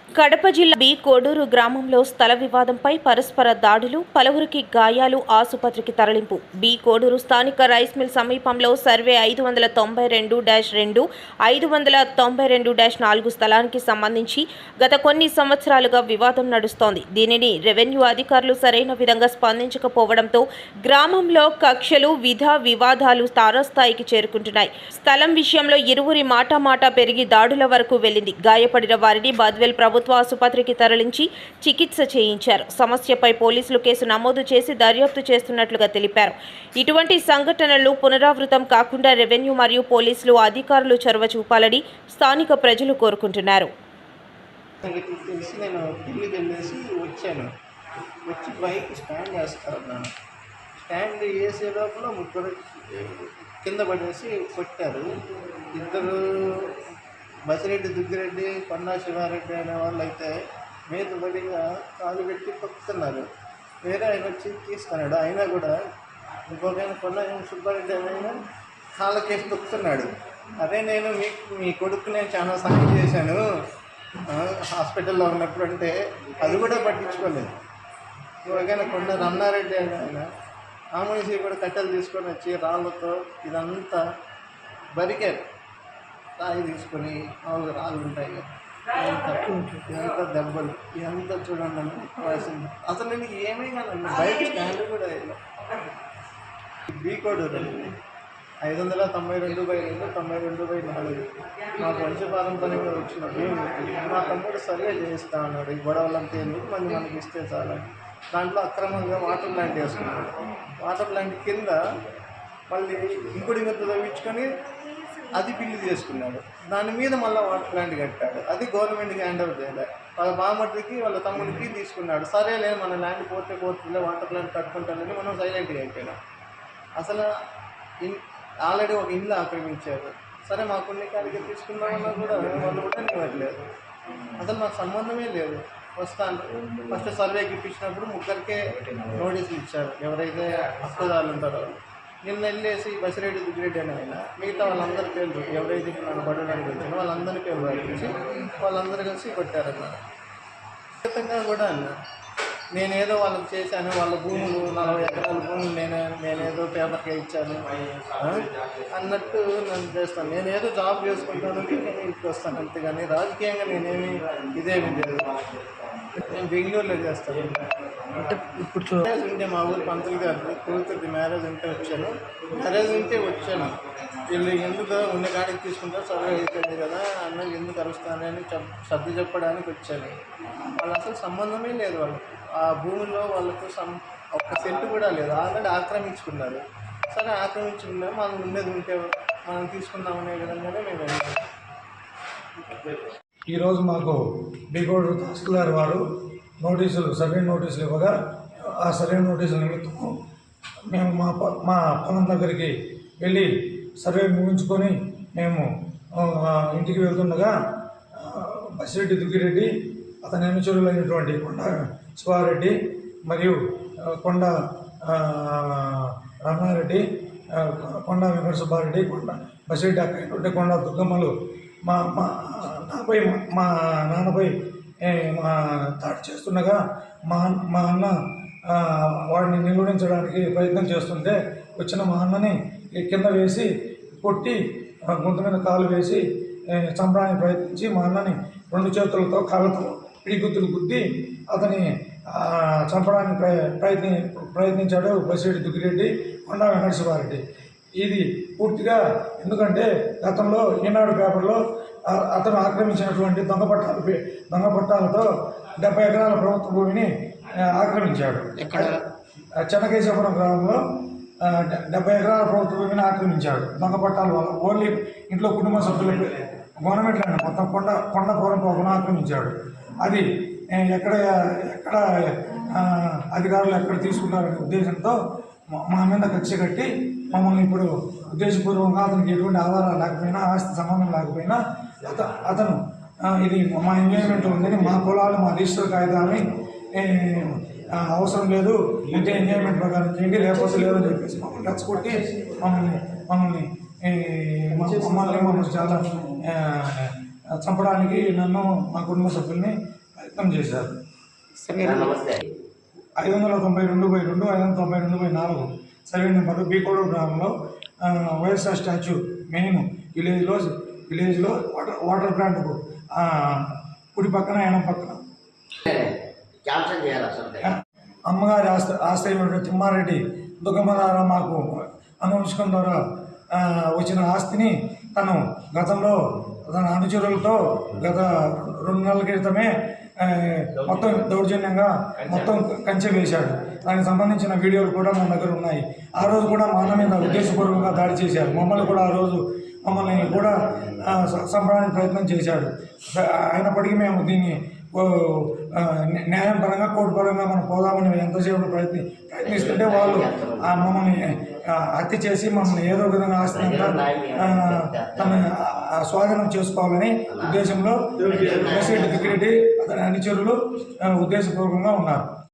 కడప జిల్లా బి కోడూరు గ్రామంలో స్థల వివాదంపై పరస్పర దాడులు, పలువురికి గాయాలు, ఆసుపత్రికి తరలింపు. బి కోడూరు స్థానిక రైస్ మిల్ సమీపంలో సర్వే 592-2, 592-4 స్థలానికి సంబంధించి గత కొన్ని సంవత్సరాలుగా వివాదం నడుస్తోంది. దీనిని రెవెన్యూ అధికారులు సరైన విధంగా స్పందించకపోవడంతో గ్రామంలో కక్షలు, వివాదాలు తారాస్థాయికి చేరుకుంటున్నాయి. స్థలం విషయంలో ఇరువురి మాటామాటా పెరిగి దాడుల వరకు వెళ్లింది. గాయపడిన వారిని బాద్వేల్ ప్రభుత్వ ఆసుపత్రికి తరలించి చికిత్స చేయించారు. సమస్యపై పోలీసులు కేసు నమోదు చేసి దర్యాప్తు చేస్తున్నట్లుగా తెలిపారు. ఇటువంటి సంఘటనలు పునరావృతం కాకుండా రెవెన్యూ మరియు పోలీసులు అధికారులు చొరవ చూపాలని స్థానిక ప్రజలు కోరుకుంటున్నారు. స్టాండ్ వేసే లోపల ముగ్గురు కింద పడేసి కొట్టారు. ఇద్దరు బసిరెడ్డి, దుగ్గిరెడ్డి, కొండా శివారెడ్డి అనే వాళ్ళు అయితే మీద పడిగా కాలు పెట్టి కొట్టుతున్నారు. వేరే ఆయన వచ్చి తీసుకున్నాడు. అయినా కూడా ఇంకొక కొండా సుబ్బారెడ్డి అయినా కాళ్ళకేసి తొక్కుతున్నాడు. అదే నేను మీ కొడుకు నేను చాలా సాయం చేశాను హాస్పిటల్లో ఉన్నప్పుడు అంటే అది కూడా పట్టించుకోలేదు. ఇంకొకైనా కొండ రమణారెడ్డి అయినా ఆ మనిషి కూడా కట్టెలు తీసుకొని వచ్చి రాళ్ళతో ఇదంతా బరికారు. రాయి తీసుకొని మామూలుగా రాళ్ళు ఉంటాయి కదా, ఎంత దెబ్బలు ఎంత చూడండి వయసుంది. అసలు నేను ఏమీ కాదండి, బయట స్టాండ్ కూడా బీ కోడూరు 592/2, 92/4 మాకు వంశపారంపర్యంగా వచ్చిన భూమి. మా తమ్ముడు సర్వే చేయిస్తా అన్నాడు. ఈ గొడవలంతా ఎందుకు, మనకి ఇస్తే చాలా. దాంట్లో అక్రమంగా వాటర్ ప్లాంట్ వేసుకున్నాడు. వాటర్ ప్లాంట్ కింద మళ్ళీ ఇంకుడి మీద తవ్వించుకొని అది బిల్లు చేసుకున్నాడు. దాని మీద మళ్ళీ వాటర్ ప్లాంట్ కట్టాడు. అది గవర్నమెంట్కి హ్యాండ్ ఓవర్ చేయలేదు. వాళ్ళ బామ్మడికి వాళ్ళ తమ్ముడికి తీసుకున్నాడు. సరేలే మన ల్యాండ్ పోతే వాటర్ ప్లాంట్ కట్టుకుంటానని మనం సైలెంట్గా అయిపోయినాం. అసలు ఆల్రెడీ ఒక ఇల్లు ఆక్రమించారు. సరే మా కొన్ని కాడికి తీసుకున్నామన్నా కూడా వాళ్ళు కూడా ఇవ్వట్లేదు. అసలు మాకు సంబంధమే లేదు. వస్తాను ఫస్ట్ సర్వేకి ఇప్పించినప్పుడు ముగ్గురికే నోటీసులు ఇచ్చారు. ఎవరైతే హక్కుదారులు ఉంటారో నిన్న వెళ్ళేసి బసిరెడ్డి, దుగ్గిరెడ్డి అని అయినా మిగతా వాళ్ళందరి పేర్లు ఎవరైతే నన్ను పడడానికి వచ్చానో వాళ్ళందరి పేర్లు రాయించి వాళ్ళందరూ కలిసి కొట్టారన్నారు. ఖచ్చితంగా కూడా నేనేదో వాళ్ళకి చేశాను, వాళ్ళ భూములు 40 ఎకరాల భూములు నేనేదో పేపర్గా ఇచ్చాను అన్నట్టు నన్ను చేస్తాను. నేనేదో జాబ్ చేసుకుంటాను, ఇంటికి వస్తాను అంతేగాని రాజకీయంగా నేనేమి ఇదేమి లేదు. నేను బెంగళూరులో చేస్తాను. అంటే ఇప్పుడు మ్యారేజ్ ఉంటే మా ఊరు పంతులు గారు కూతురిది మ్యారేజ్ ఉంటే వచ్చాను. వీళ్ళు ఎందుకు ఉన్న కాడికి తీసుకుంటారు, సర్వే అయిపోయింది కదా అన్న ఎందుకు అరుస్తానని సర్ది చెప్పడానికి వచ్చాను. వాళ్ళు అసలు సంబంధమే లేదు. వాళ్ళు ఆ భూమిలో వాళ్ళకు ఒక్క సెంటు కూడా లేదు. ఆల్రెడీ ఆక్రమించుకున్నారు. సరే ఆక్రమించుకున్నారు, మనం ఉండేది ఉంటే మనం తీసుకుందామనే విధంగానే మేము వెళ్ళాము. ఈరోజు మాకు బి కోడూరు తహసీల్దార్ వారు సర్వే నోటీసులు ఇవ్వగా ఆ సర్వే నోటీసుల నిమిత్తము మేము మా పొలం దగ్గరికి వెళ్ళి సర్వే ముగించుకొని మేము ఇంటికి వెళ్తుండగా బసిరెడ్డి, దుగ్గిరెడ్డి, అతని అనుచరులైనటువంటి కొండా శివారెడ్డి మరియు కొండా రమణారెడ్డి, కొండా వెంకట సుబ్బారెడ్డి, బసిరెడ్డి అక్క, కొండా దుర్గమ్మలు నాపై మా నాన్నపై దాడి చేస్తుండగా మా అన్న వాడిని నిలువరించడానికి ప్రయత్నం చేస్తుంటే వచ్చిన మా అన్నని కింద వేసి కొట్టి గొంతు మీద కాలు వేసి చంపడానికి ప్రయత్నించి మా అన్నని 2 చేతులతో కాళ్ళతో పిడిగుద్దులు గుద్ది అతని చంపడానికి ప్రయత్నించాడు బసిరెడ్డి, దుగ్గిరెడ్డి, కొండా వెంకట శివారెడ్డి. ఇది పూర్తిగా ఎందుకంటే గతంలో ఈనాడు పేపర్లో అతను ఆక్రమించినటువంటి దొంగ పట్టాలతో 70 ఎకరాల ప్రభుత్వ భూమిని ఆక్రమించాడు. చెన్నకేశపురం గ్రామంలో 70 ఎకరాల ప్రభుత్వ భూమిని ఆక్రమించాడు దొంగ పట్టాల వల్ల. ఓన్లీ ఇంట్లో కుటుంబ సభ్యులకు గవర్నమెంట్ ల్యాండ్ మొత్తం కొండపురం పోకుండా ఆక్రమించాడు. అది ఎక్కడ అధికారులు ఎక్కడ తీసుకుంటారనే ఉద్దేశంతో మా మీద కక్ష కట్టి మమ్మల్ని ఇప్పుడు ఉద్దేశపూర్వకంగా అతనికి ఎటువంటి ఆధారాలు లేకపోయినా, ఆస్తి సంబంధం లేకపోయినా అతను ఇది మా ఎంజాయ్మెంట్ ఉందని, మా పొలాలు మా రిజిస్టర్ కాగితాలని అవసరం లేదు, ఉంటే ఎంజాయ్మెంట్ ప్రకారం చేయండి, లేకపోతే లేదని చెప్పేసి మమ్మల్ని రెచ్చగొట్టి మమ్మల్ని చాలా చంపడానికి నన్ను మా కుటుంబ సభ్యుల్ని ప్రయత్నం చేశారు. 592/2 592/4 సర్వే నెంబరు బీకోడు గ్రామంలో వైఎస్ఆర్ స్టాచ్యూ మెయిన్ విలేజ్లో వాటర్ ప్లాంట్కు కుడి పక్కన ఎడం పక్కన అమ్మగారి ఆశ్రయమైన తిమ్మారెడ్డి దుర్గమ్మ ద్వారా మాకు అనువంశకం ద్వారా వచ్చిన ఆస్తిని తను గతంలో తన అనుచరులతో గత 2 నెలల క్రితమే మొత్తం దౌర్జన్యంగా మొత్తం కంచె వేశాడు. దానికి సంబంధించిన వీడియోలు కూడా మన దగ్గర ఉన్నాయి. ఆ రోజు కూడా మన మీద ఉద్దేశపూర్వకంగా దాడి చేశారు. మమ్మల్ని కూడా ఆ రోజు కూడా చంపడానికి ప్రయత్నం చేశాడు. అయినప్పటికీ మేము దీన్ని న్యాయం పరంగా కోర్టు పరంగా మనం పోదామని ఎంతసేపు ప్రయత్నిస్తుంటే వాళ్ళు మమ్మల్ని హత్య చేసి మమ్మల్ని ఏదో విధంగా ఆస్తినంతా తన స్వాధీనం చేసుకోవాలని ఉద్దేశంలో ప్రెసిడెంట్ సెక్యూరిటీ అతని అనుచరులు ఉద్దేశపూర్వకంగా ఉన్నారు.